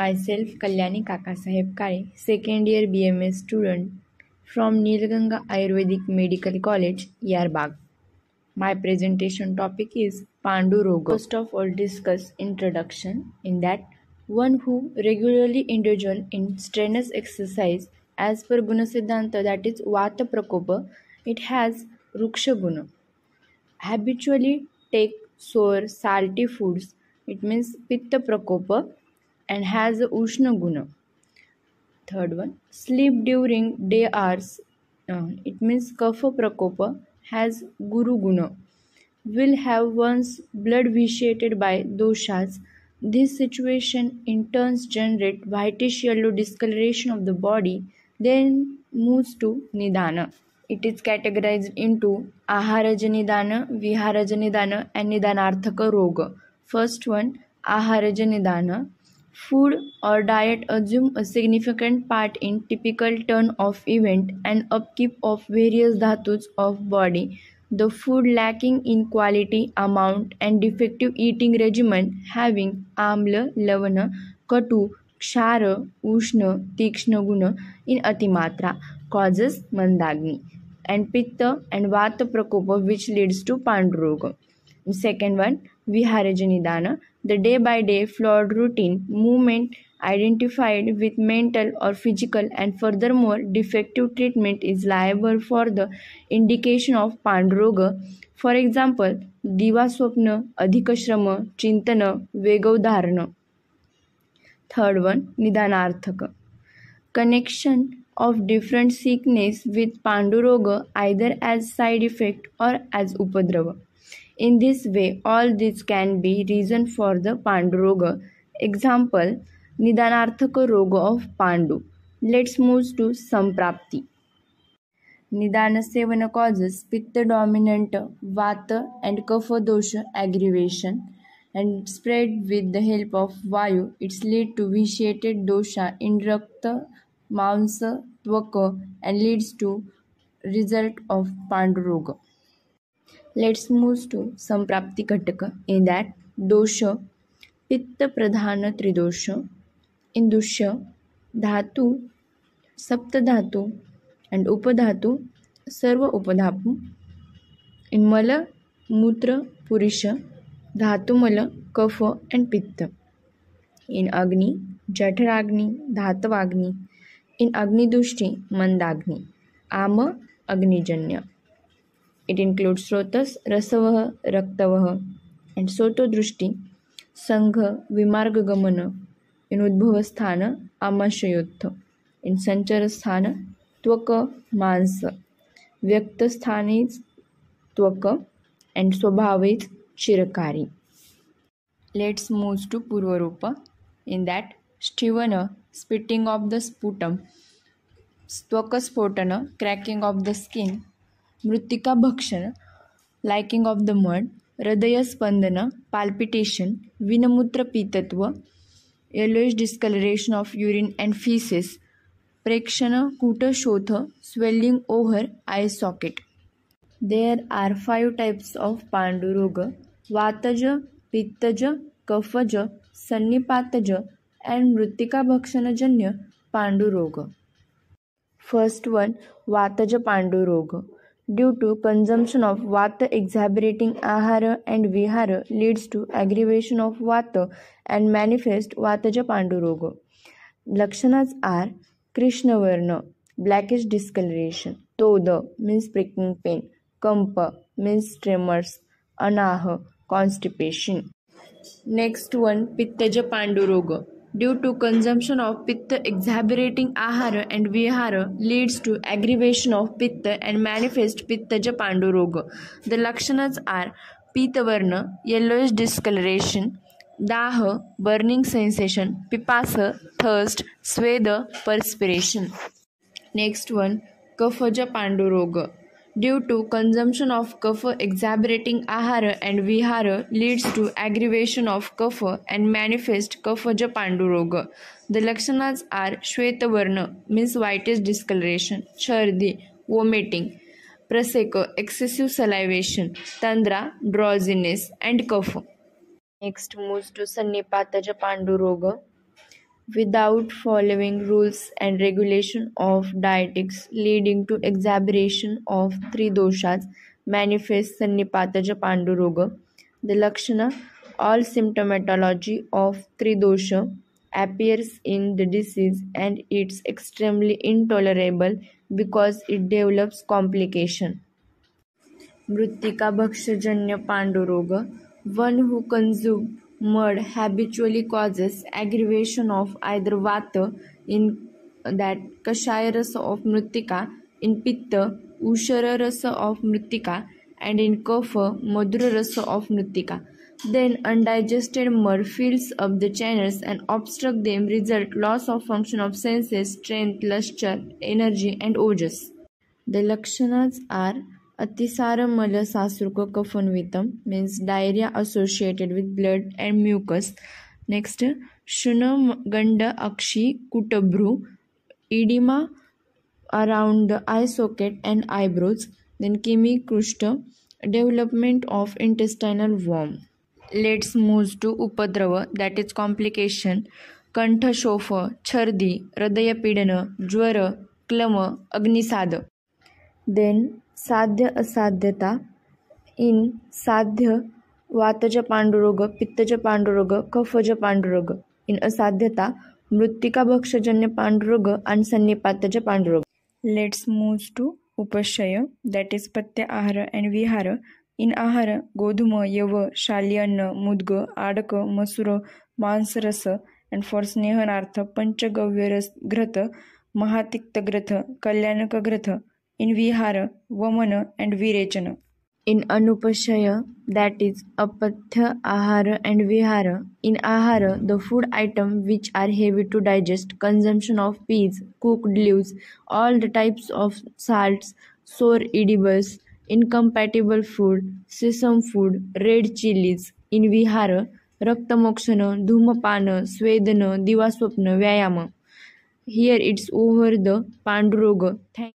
Myself, Kalyani Kakasaheb Kale, second year BMS student from Nilganga Ayurvedic Medical College, Yarbagh. My presentation topic is Pandu Roga. First of all, discuss introduction in that one who regularly indulges in strenuous exercise as per Guna Siddhanta, that is Vata Prakopa, it has Ruksha Guna. Habitually take sour, salty foods, it means Pitta Prakopa, and has a Ushna Guna. Third one, sleep during day hours, it means Kapha Prakopa, has Guru Guna. Will have one's blood vitiated by doshas. This situation in turn generate whitish yellow discoloration of the body, then moves to Nidana. It is categorized into Aharaja Nidana, Viharaja Nidana, and Nidanarthaka Roga. First one, Aharaja Nidana. Food or diet assume a significant part in typical turn-off event and upkeep of various dhatus of body. The food lacking in quality, amount, and defective eating regimen having amla, lavana, katu, kshara, ushna, tikshna guna in atimatra causes mandagni and pitta and vata prakopa, which leads to panduroga. Second one, Viharaja Nidana, the day-by-day flawed routine movement identified with mental or physical and furthermore defective treatment is liable for the indication of Panduroga. For example, Divaswapna, Adhikashrama, Chintana, Vegavdharana. Third one, Nidanarthaka. Connection of different sickness with Panduroga either as side effect or as Upadrava. In this way, all this can be reason for the Panduroga. Example, Nidanarthaka Roga of Pandu. Let's move to Samprapti. Nidana Sevana causes Pitta dominant Vata and Kapha dosha aggravation and spread with the help of Vayu. It's lead to vitiated dosha in Rakta, Mamsa, Tvaka and leads to result of Panduroga. Let's move to Samprapti Ghataka. In that, dosha, Pitta Pradhana Tridosha, in dosha, Dhatu, Saptadhatu, and Upadhatu, Sarva Upadhapu. In Mala, Mutra, Purisha, Dhatu Mala, Kapha, and Pitta. In Agni, Jataragni, Dhatavagni. In Agni Dushti, Mandagni. Ama, Agnijanya. It includes Srotas, Rasavaha, Raktavaha, and Soto Drushti, Sangha, Vimarga Gamana. In Udbhavasthana, Amashayotha. In Sancharasthana, Tvaka, Mansa. Vyaktasthani, Tvaka, and Swabhavet, Chirakari. Let's move to Purvarupa. In that, Stivana, spitting of the sputum, Stvaka Spotana, cracking of the skin, Mritika Bhakshana, liking of the mud, Hridaya Spandana, palpitation, Vinamutra Pitatva, yellowish discoloration of urine and feces, Prekshana Kuta Shotha, swelling over eye socket. There are 5 types of Panduroga: Vataja, Pittaja, Kaphaja, Sannipataja, and Mritika Bhakshanajanya Panduroga. First one, Vataja Panduroga. Due to consumption of Vata exacerbating Ahara and Vihara leads to aggravation of Vata and manifest Vataja Panduroga. Lakshanas are Krishnavarna, blackish discoloration, Toda means pricking pain, Kampa means tremors, Anaha constipation. Next one, Pittaja Panduroga. Due to consumption of Pitta exacerbating Ahara and Vihara leads to aggravation of Pitta and manifest Pittaja Panduroga. The Lakshanas are Pitavarna, yellowish discoloration, Daha, burning sensation, Pipasa, thirst, Sweda, perspiration. Next one, Kaphaja Panduroga. Due to consumption of Kapha exacerbating Ahara and Vihara leads to aggravation of Kapha and manifest Kaphaja Panduroga. The Lakshanas are Shvetavarna, means whitish discoloration, Chardi, vomiting, Praseka, excessive salivation, Tandra, drowsiness, and Kapha. Next moves to Sannipataja Panduroga. without following rules and regulation of dietetics, leading to exacerbation of three doshas, manifests Sannipataja Panduroga. The Lakshana, all symptomatology of Tridosha appears in the disease and it's extremely intolerable because it develops complication. Mrittika Bhakshajanya Panduroga. One who consumes mud habitually causes aggravation of either Vata in that Kashaya rasa of Mrittika, in Pitta, Ushara rasa of Mrittika, and in Kapha, Madhura rasa of Mrittika. Then undigested mud fills up the channels and obstruct them, result loss of function of senses, strength, luster, energy, and ojas. The lakshanas are Atisara Mala Sasruka Kafanvitam, means diarrhea associated with blood and mucus. Next, Shuna Ganda Akshi Kutabru, edema around the eye socket and eyebrows. Then Kimi Krushta, development of intestinal worm. Let's move to Upadrava, that is complication. Kantha Shofa, Chardi, Radaya Pidana, Jwara, Klama, Agnisada. Then Sadhya Asadhyata. In Sadhya, Vataja Panduroga, Pittaja Panduroga, Kaphaja Panduroga. In Asadhyata, Mrittika Bhakshajanya Panduroga and Sannipataja Panduroga. Let's move to Upashaya, that is Patya Ahara and Vihara. In Ahara, Godhuma, Yava, Shalyanna, Mudga, Adaka, Masura, Mansarasa, and for Snehanartha, Panchagavya Gratha, Mahatikta Gratha, Kalyanaka Gratha. In Vihara, Vamana and Virechana. In Anupashaya, that is Apatya, Ahara and Vihara. In Ahara, the food items which are heavy to digest, consumption of peas, cooked leaves, all the types of salts, sour edibles, incompatible food, sesame food, red chilies. In Vihara, Raktamokshana, Dhumapana, Svedana, Divaswapna, Vyayama. Here it's over the Panduroga. Thank